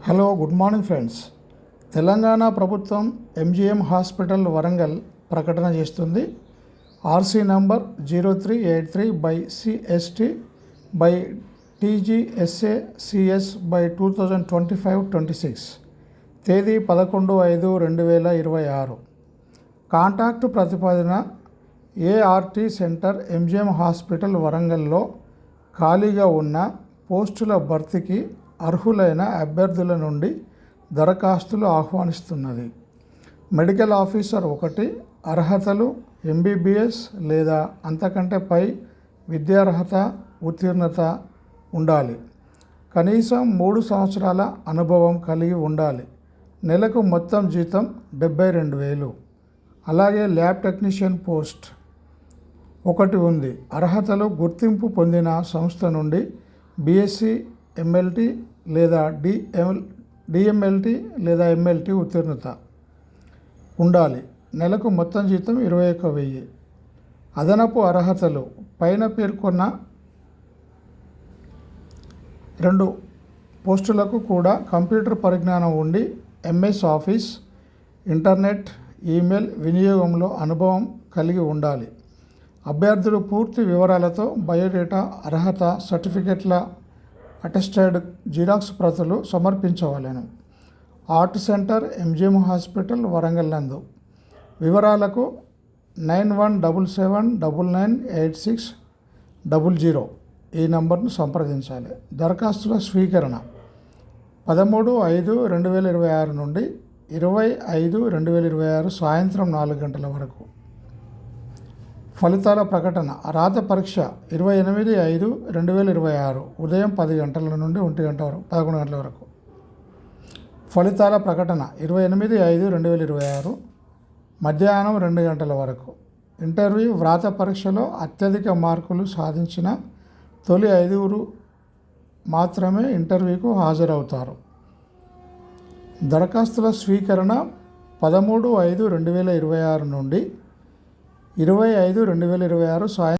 Hello, good morning friends. Telangana ప్రభుత్వం MGM hospital Warangal ప్రకటన చేస్తుంది. ఆర్సీ నంబర్ 0383/CST/TGSA/CS/2025-26, తేదీ 11/5/2026. కాంటాక్ట్ ప్రతిపాదన ఏఆర్టీ సెంటర్ ఎంజీఎం హాస్పిటల్ వరంగల్లో ఖాళీగా ఉన్న పోస్టుల భర్తీకి అర్హులైన అభ్యర్థుల నుండి దరఖాస్తులు ఆహ్వానిస్తున్నది. మెడికల్ ఆఫీసర్ 1, అర్హతలు ఎంబీబీఎస్ లేదా అంతకంటే పై విద్యార్హత ఉత్తీర్ణత ఉండాలి. కనీసం 3 సంవత్సరాల అనుభవం కలిగి ఉండాలి. నెలకు మొత్తం జీతం 72,000. అలాగే ల్యాబ్ టెక్నీషియన్ పోస్ట్ 1 ఉంది. అర్హతలు గుర్తింపు పొందిన సంస్థ నుండి బీఎస్సీ ఎంఎల్టీ లేదా డిఎంఎల్టీ లేదా ఎంఎల్టీ ఉత్తీర్ణత ఉండాలి. నెలకు మొత్తం జీతం 21,000. అదనపు అర్హతలు పైన పేర్కొన్న 2 పోస్టులకు కూడా కంప్యూటర్ పరిజ్ఞానం ఉండి ఎంఎస్ ఆఫీస్, ఇంటర్నెట్, ఈమెయిల్ వినియోగంలో అనుభవం కలిగి ఉండాలి. అభ్యర్థులు పూర్తి వివరాలతో బయోడేటా, అర్హత సర్టిఫికెట్ల అటెస్టెడ్ జిరాక్స్ ప్రతులు సమర్పించవలెను. Art centre MGM hospital Warangal నందు. వివరాలకు 9177998600 ఈ నంబర్ను సంప్రదించాలి. దరఖాస్తుల స్వీకరణ 13/5/2026 నుండి 20/5/2026 సాయంత్రం 4 గంటల వరకు. ఫలితాల ప్రకటన రాత పరీక్ష 28/5/2026 ఉదయం 10 గంటల నుండి 11 గంటల వరకు. ఫలితాల ప్రకటన 28/5/2026 మధ్యాహ్నం 2 గంటల వరకు. ఇంటర్వ్యూ వ్రాత పరీక్షలో అత్యధిక మార్కులు సాధించిన తొలి 5 మాత్రమే ఇంటర్వ్యూకు హాజరవుతారు. దరఖాస్తుల స్వీకరణ 13/5/2026 నుండి 20/5/2026 సాయంత్రం